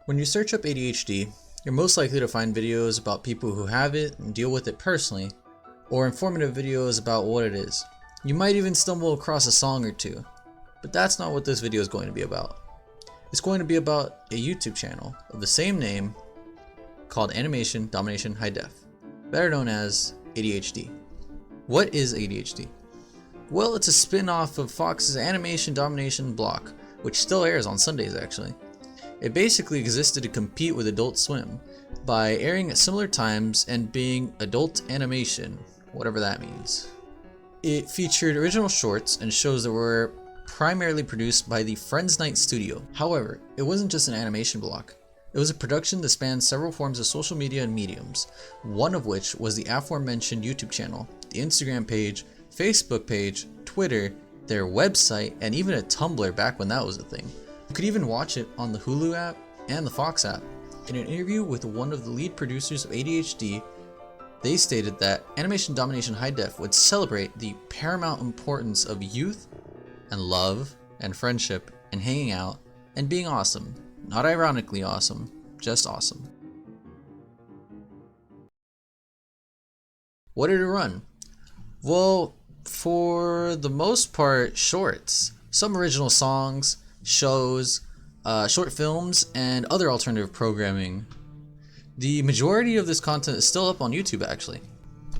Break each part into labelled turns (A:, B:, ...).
A: When you search up ADHD, you're most likely to find videos about people who have it and deal with it personally, or informative videos about what it is. You might even stumble across a song or two, but that's not what this video is going to be about. It's going to be about a YouTube channel of the same name called Animation Domination High Def, better known as ADHD. What is ADHD? Well, it's a spin-off of Fox's Animation Domination block, which still airs on Sundays actually. It basically existed to compete with Adult Swim by airing at similar times and being adult animation, whatever that means. It featured original shorts and shows that were primarily produced by the Friends Night studio. However, it wasn't just an animation block. It was a production that spanned several forms of social media and mediums, one of which was the aforementioned YouTube channel, the Instagram page, Facebook page, Twitter, their website, and even a Tumblr back when that was a thing. You could even watch it on the Hulu app and the Fox app. In an interview with one of the lead producers of ADHD, they stated that Animation Domination High Def would celebrate the paramount importance of youth and love and friendship and hanging out and being awesome. Not ironically awesome, just awesome. What did it run? Well, for the most part, shorts. Some original songs, shows, short films, and other alternative programming. The majority of this content is still up on YouTube actually.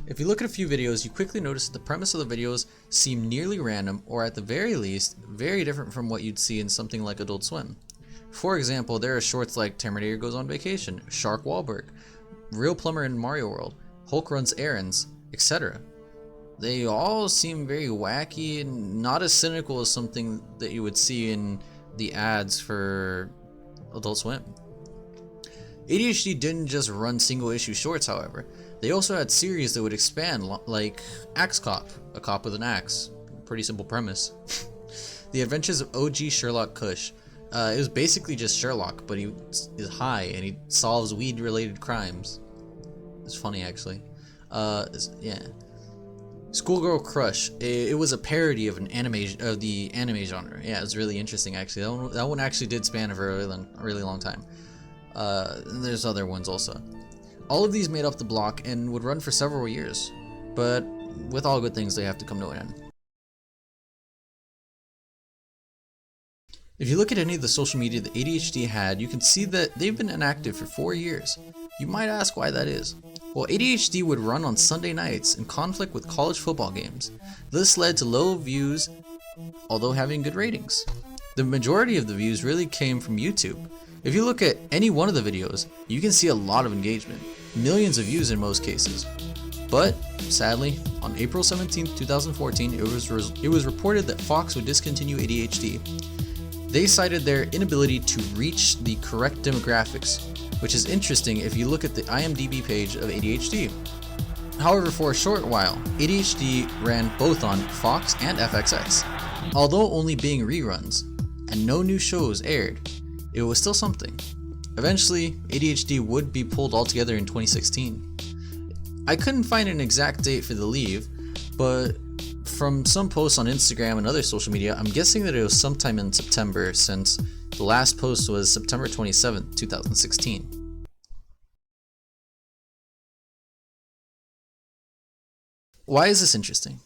A: If you look at a few videos, you quickly notice that the premise of the videos seem nearly random, or at the very least, very different from what you'd see in something like Adult Swim. For example, there are shorts like Terminator Goes on Vacation, Shark Wahlberg, Real Plumber in Mario World, Hulk Runs Errands, etc. They all seem very wacky and not as cynical as something that you would see in the ads for Adult Swim. ADHD didn't just run single issue shorts, however. They also had series that would expand, like Axe Cop, a cop with an axe. Pretty simple premise. The Adventures of OG Sherlock Kush. It was basically just Sherlock, but he is high and he solves weed-related crimes. It's funny actually. Yeah. Schoolgirl Crush. It was a parody of the anime genre. Yeah, it was really interesting actually. That one actually did span for a really long time. And there's other ones also. All of these made up the block and would run for several years, but with all good things, they have to come to an end. If you look at any of the social media that ADHD had, you can see that they've been inactive for 4 years. You might ask why that is. Well, ADHD would run on Sunday nights in conflict with college football games. This led to low views, although having good ratings. The majority of the views really came from YouTube. If you look at any one of the videos, you can see a lot of engagement, millions of views in most cases. But, sadly, on April 17, 2014, it was reported that Fox would discontinue ADHD. They cited their inability to reach the correct demographics, which is interesting if you look at the IMDb page of ADHD. However, for a short while, ADHD ran both on Fox and FXX. Although only being reruns, and no new shows aired, it was still something. Eventually, ADHD would be pulled altogether in 2016. I couldn't find an exact date for the leave, but from some posts on Instagram and other social media, I'm guessing that it was sometime in September, since the last post was September 27th, 2016. Why is this interesting?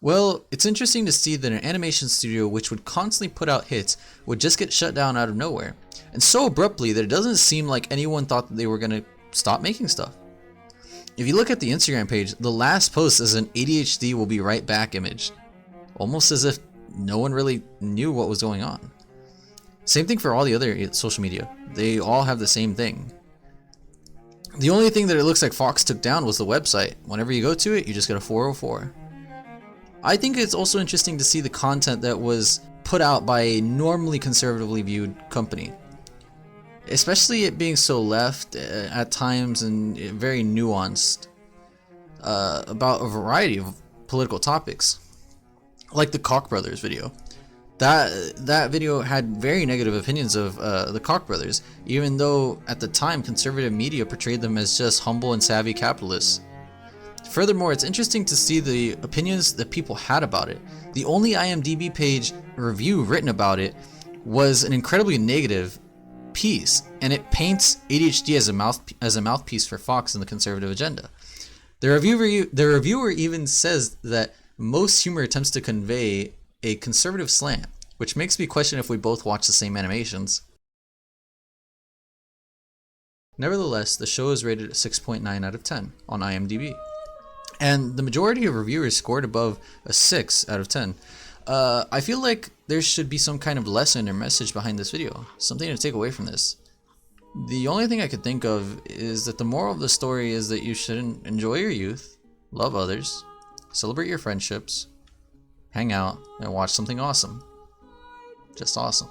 A: Well, it's interesting to see that an animation studio which would constantly put out hits would just get shut down out of nowhere, and so abruptly that it doesn't seem like anyone thought that they were going to stop making stuff. If you look at the Instagram page, the last post is an ADHD will be right back image, almost as if no one really knew what was going on. Same thing for all the other social media. They all have the same thing. The only thing that it looks like Fox took down was the website. Whenever you go to it, you just get a 404. I think it's also interesting to see the content that was put out by a normally conservatively viewed company. Especially it being so left at times and very nuanced about a variety of political topics. Like the Koch brothers video. That video had very negative opinions of the Koch brothers, even though at the time conservative media portrayed them as just humble and savvy capitalists. Furthermore, it's interesting to see the opinions that people had about it. The only IMDb page review written about it was an incredibly negative piece, and it paints ADHD as a mouthpiece for Fox and the conservative agenda. The reviewer even says that most humor attempts to convey a conservative slant, which makes me question if we both watch the same animations. Nevertheless, the show is rated a 6.9 out of 10 on IMDb. And the majority of reviewers scored above a 6 out of 10. I feel like there should be some kind of lesson or message behind this video, something to take away from this. The only thing I could think of is that the moral of the story is that you shouldn't enjoy your youth, love others, celebrate your friendships, hang out, and watch something awesome. Just awesome.